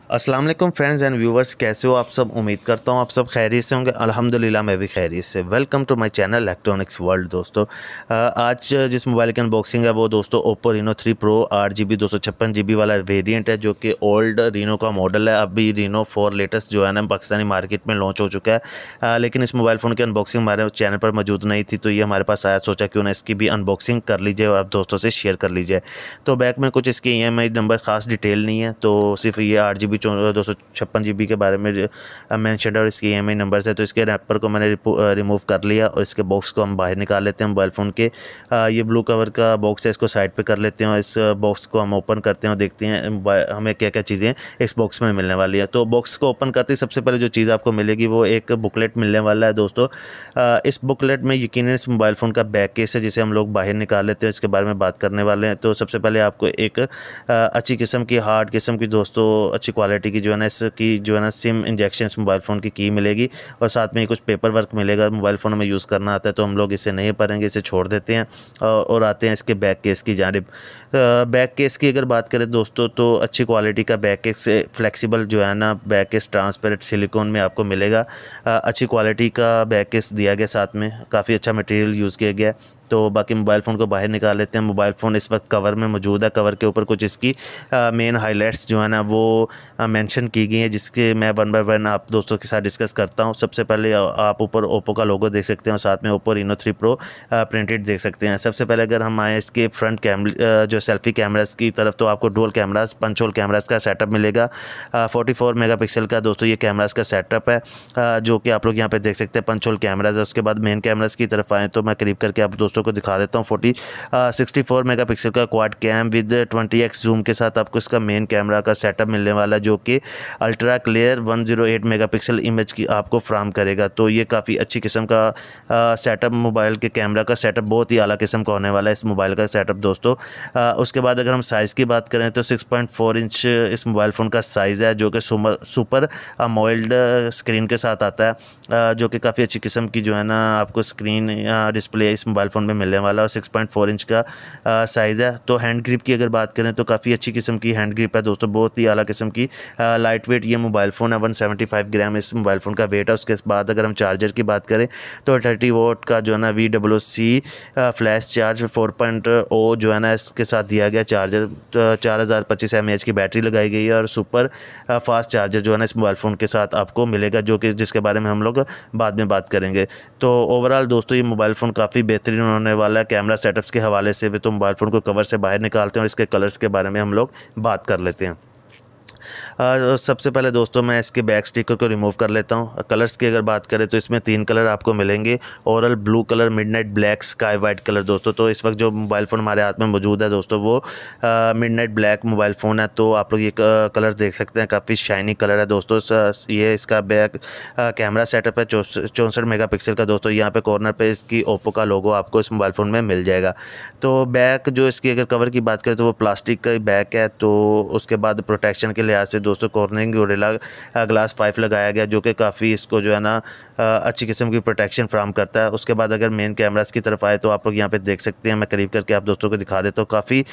अस्सलाम वालेकुम friends and viewers, कैसे हो आप सब। उम्मीद करता हूँ आप सब खैरियत से होंगे। अल्हम्दुलिल्लाह मैं भी खैरियत से। Welcome to my channel electronics world. दोस्तों आज जिस मोबाइल की अनबॉक्सिंग है वो दोस्तों Oppo Reno 3 pro 8 GB 256 GB वाला वेरिएंट है, जो कि ओल्ड रीनो का मॉडल है। अभी रीनो 4 लेटेस्ट जो है ना पाकिस्तानी मार्केट में लॉन्च हो चुका है, लेकिन इस मोबाइल फ़ोन की अनबॉक्सिंग हमारे चैनल पर मौजूद नहीं थी, तो ये हमारे पास आया। सोचा क्यों ना इसकी भी अनबॉक्सिंग कर लीजिए और आप दोस्तों से शेयर कर लीजिए। तो बैक में कुछ इसके EMI नंबर ख़ास डिटेल नहीं है, तो सिर्फ ये 8 GB 256 GB के बारे में मेंशन है और इसके EMI नंबर्स है। तो इसके रैपर को मैंने रिमूव कर लिया और इसके बॉक्स को हम बाहर निकाल लेते हैं मोबाइल फ़ोन के। ये ब्लू कवर का बॉक्स है, इसको साइड पे कर लेते हैं और इस बॉक्स को हम ओपन करते हैं और देखते हैं हमें क्या क्या चीज़ें इस बॉक्स में मिलने वाली है। तो बॉक्स को ओपन करते ही सबसे पहले जो चीज़ आपको मिलेगी वो एक बुकलेट मिलने वाला है दोस्तों। इस बुकलेट में यकीनन इस मोबाइल फ़ोन का बैक केस है, जिसे हम लोग बाहर निकाल लेते हैं। इसके बारे में बात करने वाले हैं। तो सबसे पहले आपको एक अच्छी किस्म की हार्ड किस्म की दोस्तों अच्छी क्वालिटी की जो है ना इसकी जो है ना सिम इंजेक्शन इस मोबाइल फ़ोन की मिलेगी और साथ में कुछ पेपर वर्क मिलेगा। मोबाइल फ़ोन में यूज़ करना आता है तो हम लोग इसे नहीं पढ़ेंगे, इसे छोड़ देते हैं और आते हैं इसके बैक केस की जानिब। बैक केस की अगर बात करें दोस्तों तो अच्छी क्वालिटी का बैक केस, फ्लेक्सिबल जो है ना बैक केस, ट्रांसपेरेंट सिलिकॉन में आपको मिलेगा। अच्छी क्वालिटी का बैक केस दिया गया, साथ में काफ़ी अच्छा मटेरियल यूज़ किया गया है। तो बाकी मोबाइल फ़ोन को बाहर निकाल लेते हैं। मोबाइल फ़ोन इस वक्त कवर में मौजूद है। कवर के ऊपर कुछ इसकी मेन हाइलाइट्स जो है ना वो मेंशन की गई हैं, जिसके मैं वन बाय वन आप दोस्तों के साथ डिस्कस करता हूं। सबसे पहले आप ऊपर ओप्पो का लोगो देख सकते हैं और साथ में ओप्पो रीनो 3 प्रो प्रिंटेड देख सकते हैं। सबसे पहले अगर हम आए इसके फ्रंट जो सेल्फी कैमरास की तरफ, तो आपको dual cameras, punch hole cameras का सेटअप मिलेगा। 44 मेगापिक्सल का दोस्तों ये कैमरास का सेटअप है, जो कि आप लोग यहाँ पे देख सकते हैं। पंच होल कैमरास है। उसके बाद मेन कैमरास की तरफ आए तो मैं करीब करके आप दोस्तों को दिखा देता हूँ। 64 मेगापिक्सल का quad cam with 20x zoom के साथ आपको इसका मेन कैमरा का सेटअप मिलने वाला है, जो कि अल्ट्रा क्लियर 108 मेगापिक्सल इमेज की आपको फ्राहम करेगा। तो ये काफ़ी अच्छी किस्म का सेटअप, मोबाइल के कैमरा का सेटअप बहुत ही आला किस्म का होने वाला है इस मोबाइल का सेटअप दोस्तों। उसके बाद अगर हम साइज़ की बात करें तो 6.4 इंच इस मोबाइल फ़ोन का साइज़ है, जो कि सुपर अमोल्ड स्क्रीन के साथ आता है, जो कि काफ़ी अच्छी किस्म की जो है ना आपको स्क्रीन डिस्प्ले इस मोबाइल फ़ोन में मिलने वाला है और 6.4 इंच का साइज़ है। तो हैंड ग्रिप की अगर बात करें तो काफ़ी अच्छी किस्म की हैंड ग्रिप है दोस्तों, बहुत ही आला किस्म की। लाइट वेट ये मोबाइल फ़ोन है, 175 ग्राम इस मोबाइल फ़ोन का वेट है। उसके बाद अगर हम चार्जर की बात करें तो 30 वोट का जो है ना VWC फ्लैश चार्ज 4.0 जो है ना इसके साथ दिया गया चार्जर। 4025 mAh की बैटरी लगाई गई है और सुपर फास्ट चार्जर जो है ना इस मोबाइल फ़ोन के साथ आपको मिलेगा, जो कि जिसके बारे में हम लोग बाद में बात करेंगे। तो ओवरऑल दोस्तों ये मोबाइल फ़ोन काफ़ी बेहतरीन होने वाला है कैमरा सेटअप्स के हवाले से भी। तो मोबाइल फ़ोन को कवर से बाहर निकालते हैं और इसके कलर्स के बारे में हम लोग बात कर लेते हैं। सबसे पहले दोस्तों मैं इसके बैक स्टिकर को रिमूव कर लेता हूं। कलर्स की अगर बात करें तो इसमें 3 कलर आपको मिलेंगे, oral blue colour, midnight black, sky white colour दोस्तों। तो इस वक्त जो मोबाइल फ़ोन हमारे हाथ में मौजूद है दोस्तों वो मिडनाइट ब्लैक मोबाइल फ़ोन है। तो आप लोग ये कलर देख सकते हैं, काफ़ी शाइनी कलर है दोस्तों। ये इसका बैक कैमरा सेटअप है 64 मेगापिक्सल का दोस्तों। यहाँ पे कॉर्नर पे इसकी ओप्पो का लोगो आपको इस मोबाइल फ़ोन में मिल जाएगा। तो बैक जो इसकी अगर कवर की बात करें तो वो प्लास्टिक का बैक है। तो उसके बाद प्रोटेक्शन के लिहाज से दोस्तों कॉर्निंग गोरिल्ला ग्लास 5 लगाया गया, जो कि काफ़ी इसको जो है ना अच्छी किस्म की प्रोटेक्शन फ्राहम करता है। उसके बाद अगर मेन कैमरास की तरफ आए तो आप लोग यहाँ पे देख सकते हैं, मैं करीब करके आप दोस्तों को दिखा देता हूँ। काफ़ी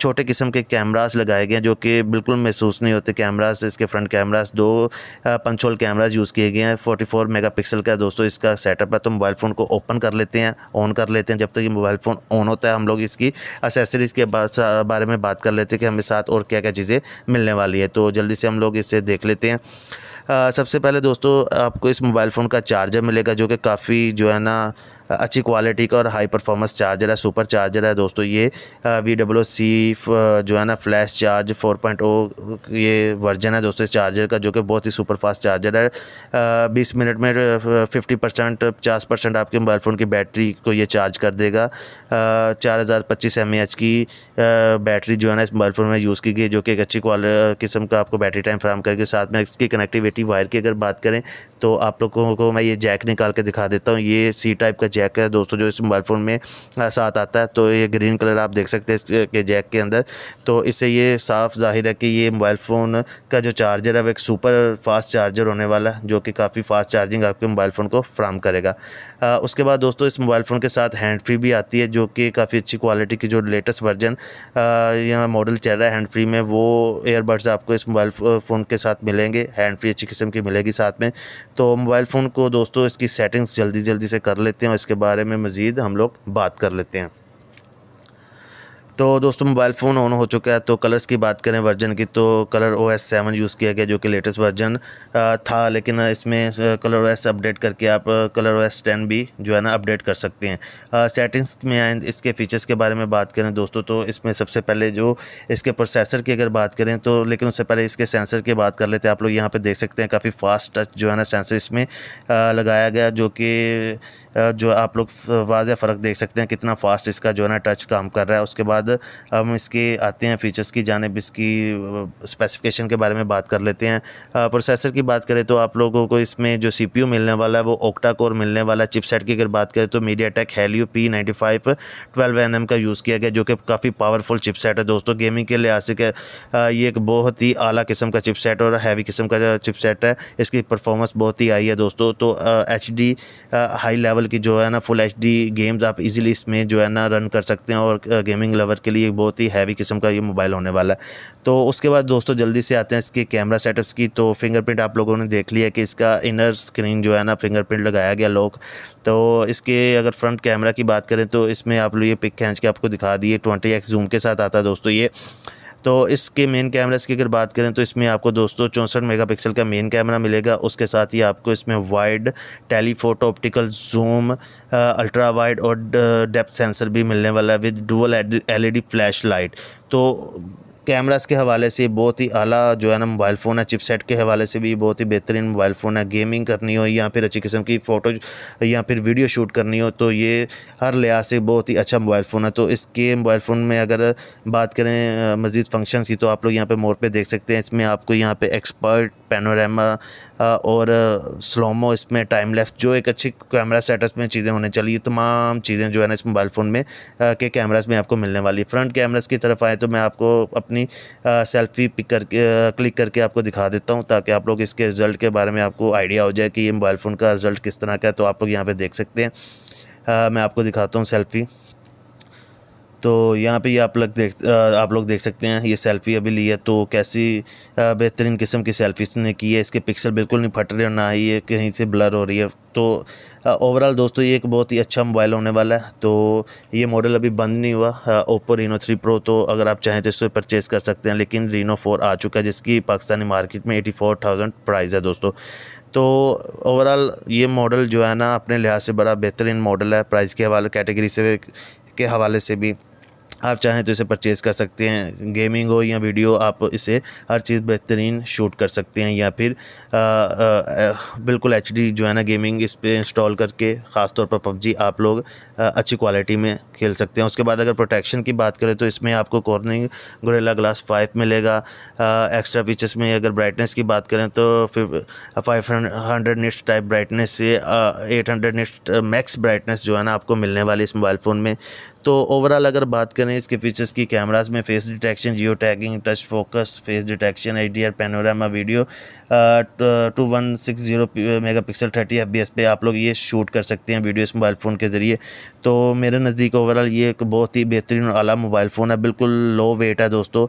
छोटे किस्म के कैमरास लगाए गए हैं, जो कि बिल्कुल महसूस नहीं होते कैमरास। इसके front cameras 2 punch hole cameras use किए गए हैं। 44 मेगापिक्सल का दोस्तों इसका सेटअप है। तो मोबाइल फ़ोन को ओपन कर लेते हैं, ऑन कर लेते हैं। जब तक ये मोबाइल फ़ोन ऑन होता है हम लोग इसकी एसेसरीज़ के बारे में बात कर लेते हैं कि हमें साथ और क्या क्या चीज़ें मिलने वाली है। तो जल्दी से हम लोग इसे देख लेते हैं। सबसे पहले दोस्तों आपको इस मोबाइल फ़ोन का चार्जर मिलेगा, जो कि काफ़ी जो है ना अच्छी क्वालिटी का और हाई परफॉर्मेंस चार्जर है, सुपर चार्जर है दोस्तों। ये VWC जो है ना फ्लैश चार्ज 4.0 ये वर्जन है दोस्तों इस चार्जर का, जो कि बहुत ही सुपर फास्ट चार्जर है। 20 मिनट में 50% आपके मोबाइल फ़ोन की बैटरी को ये चार्ज कर देगा। 4025 mAh की बैटरी जो है ना इस मोबाइल फ़ोन में यूज़ की गई, जो कि एक अच्छी किस्म का आपको बैटरी टाइम फ्राहम करेगी। साथ में इसकी कनेक्टिविटी वायर की अगर बात करें तो आप लोगों को मैं ये जैक निकाल के दिखा देता हूँ। ये C टाइप का जैक है दोस्तों जो इस मोबाइल फ़ोन में साथ आता है। तो ये ग्रीन कलर आप देख सकते हैं इसके जैक के अंदर। तो इससे ये साफ़ ज़ाहिर है कि ये मोबाइल फ़ोन का जो चार्जर है वो एक सुपर फास्ट चार्जर होने वाला है, जो कि काफ़ी फास्ट चार्जिंग आपके मोबाइल फ़ोन को फ्राहम करेगा। उसके बाद दोस्तों इस मोबाइल फ़ोन के साथ हैंड फ्री भी आती है, जो कि काफ़ी अच्छी क्वालिटी की जो लेटेस्ट वर्जन या मॉडल चल रहा है हैंड फ्री में, वो ईयरबड्स आपको इस मोबाइल फ़ोन के साथ मिलेंगे। हैंड फ्री अच्छी किस्म की मिलेगी साथ में। तो मोबाइल फ़ोन को दोस्तों इसकी सेटिंग्स जल्दी से कर लेते हैं और इसके बारे में मज़ीद हम लोग बात कर लेते हैं। तो दोस्तों मोबाइल फ़ोन ऑन हो चुका है। तो कलर्स की बात करें वर्जन की, तो कलर OS 7 यूज़ किया गया, जो कि लेटेस्ट वर्जन था, लेकिन इसमें कलर OS अपडेट करके आप कलर OS 10 भी जो है ना अपडेट कर सकते हैं। सेटिंग्स में आए इसके फ़ीचर्स के बारे में बात करें दोस्तों, तो इसमें सबसे पहले जो इसके प्रोसेसर की अगर बात करें तो, लेकिन उससे पहले इसके सेंसर की बात कर लेते हैं। आप लोग यहाँ पर देख सकते हैं काफ़ी फास्ट टच जो है ना सेंसर इसमें लगाया गया, जो कि जो आप लोग वाज़ेह फ़र्क देख सकते हैं कितना फ़ास्ट इसका जो है ना टच काम कर रहा है। उसके बाद हम इसके आते हैं फ़ीचर्स की जानिब, इसकी स्पेसिफ़िकेशन के बारे में बात कर लेते हैं। प्रोसेसर की बात करें तो आप लोगों को इसमें जो CPU मिलने वाला है वो ऑक्टा कोर मिलने वाला है। चिपसेट की अगर बात करें तो मीडियाटेक हेलियो P95 12nm का यूज़ किया गया, जो कि काफ़ी पावरफुल चिपसेट है दोस्तों। गेमिंग के लिहाज से ये एक बहुत ही आला किस्म का चिपसेट और हैवी किस्म का चिपसेट है। इसकी परफॉर्मेंस बहुत ही आई है दोस्तों। तो HD हाई लेवल की जो है ना फुल HD गेम्स आप इजीली इसमें जो है ना रन कर सकते हैं, और गेमिंग लवर के लिए बहुत ही हैवी किस्म का ये मोबाइल होने वाला है। तो उसके बाद दोस्तों जल्दी से आते हैं इसके कैमरा सेटअप्स की। तो फिंगरप्रिंट आप लोगों ने देख लिया कि इसका इनर स्क्रीन जो है ना फिंगरप्रिंट लगाया गया लॉक। तो इसके अगर फ्रंट कैमरा की बात करें तो इसमें आप लोग ये पिक खींच के आपको दिखा दिए 20x जूम के साथ आता है दोस्तों ये। तो इसके मेन कैमरास की अगर बात करें तो इसमें आपको दोस्तों 64 मेगापिक्सल का मेन कैमरा मिलेगा। उसके साथ ही आपको इसमें wide telephoto optical zoom ultra wide और डेप्थ सेंसर भी मिलने वाला है with dual LED flash light. तो कैमरास के हवाले से बहुत ही आला जो है ना मोबाइल फ़ोन है। चिपसेट के हवाले से भी बहुत ही बेहतरीन मोबाइल फ़ोन है। गेमिंग करनी हो या फिर अच्छी किस्म की फ़ोटो या फिर वीडियो शूट करनी हो तो ये हर लिहाज से बहुत ही अच्छा मोबाइल फ़ोन है। तो इसके मोबाइल फ़ोन में अगर बात करें मज़ीद फंक्शंस की, तो आप लोग यहाँ पे मोर पे देख सकते हैं। इसमें आपको यहाँ पे एक्सपर्ट पैनोरामा और स्लोमो, इसमें टाइम लैप्स, जो एक अच्छी कैमरा सेटअप में चीज़ें होने चाहिए, तमाम चीज़ें जो है ना इस मोबाइल फ़ोन में के कैमरास में आपको मिलने वाली। फ्रंट कैमरास की तरफ आए तो मैं आपको अपनी सेल्फ़ी पिक करके क्लिक करके आपको दिखा देता हूँ, ताकि आप लोग इसके रिज़ल्ट के बारे में आपको आइडिया हो जाए कि ये मोबाइल फ़ोन का रिज़ल्ट किस तरह का है। तो आप लोग यहाँ पर देख सकते हैं। मैं आपको दिखाता हूँ सेल्फ़ी। तो यहाँ पे ये आप लोग देख सकते हैं ये सेल्फ़ी अभी ली है, तो कैसी बेहतरीन किस्म की सेल्फ़ी इसने की है। इसके पिक्सल बिल्कुल नहीं फट रहे और ना ही ये कहीं से ब्लर हो रही है। तो ओवरऑल दोस्तों ये एक बहुत ही अच्छा मोबाइल होने वाला है। तो ये मॉडल अभी बंद नहीं हुआ Oppo Reno 3 Pro, तो अगर आप चाहें तो इससे परचेज़ कर सकते हैं। लेकिन Reno 4 आ चुका है जिसकी पाकिस्तानी मार्केट में 84,000 प्राइस है दोस्तों। तो ओवरऑल ये मॉडल जो है ना अपने लिहाज से बड़ा बेहतरीन मॉडल है। प्राइस के हवाले कैटेगरी से के हवाले से भी आप चाहें तो इसे परचेज़ कर सकते हैं। गेमिंग हो या वीडियो, आप इसे हर चीज़ बेहतरीन शूट कर सकते हैं, या फिर बिल्कुल HD जो है ना गेमिंग इस पे इंस्टॉल करके ख़ास तौर पर PUBG आप लोग अच्छी क्वालिटी में खेल सकते हैं। उसके बाद अगर प्रोटेक्शन की बात करें तो इसमें आपको कॉर्निंग गोरिल्ला ग्लास 5 मिलेगा। एक्स्ट्रा फीचर्स में अगर ब्राइटनेस की बात करें तो 500 निट्स टाइप ब्राइटनेस से 800 निट्स मैक्स ब्राइटनेस जो है ना आपको मिलने वाली इस मोबाइल फ़ोन में। तो ओवरऑल अगर बात करें इसके फीचर्स की, कैमरास में face detection, geo tagging, touch focus, face detection, HDR panorama video 2160 megapixel 30 FPS पे आप लोग ये शूट कर सकते हैं वीडियो इस मोबाइल फ़ोन के ज़रिए। तो मेरे नज़दीक ओवरऑल ये एक बहुत ही बेहतरीन और आला मोबाइल फ़ोन है। बिल्कुल लो वेट है दोस्तों।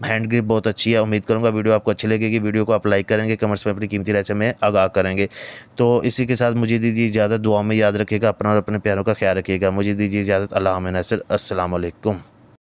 हैंड ग्रिप बहुत अच्छी है। उम्मीद करूँगा वीडियो आपको अच्छी लगेगी। वीडियो को आप लाइक करेंगे, कमेंट्स में अपनी कीमती राय से हमें आगाह करेंगे। तो इसी के साथ मुझे दीजिए इजाज़त। दुआ में याद रखिएगा अपना और अपने प्यारों का ख्याल रखिएगा। मुझे दीजिए इजाज़त। अल्लाह हाफ़िज़। अस्सलाम वालेकुम।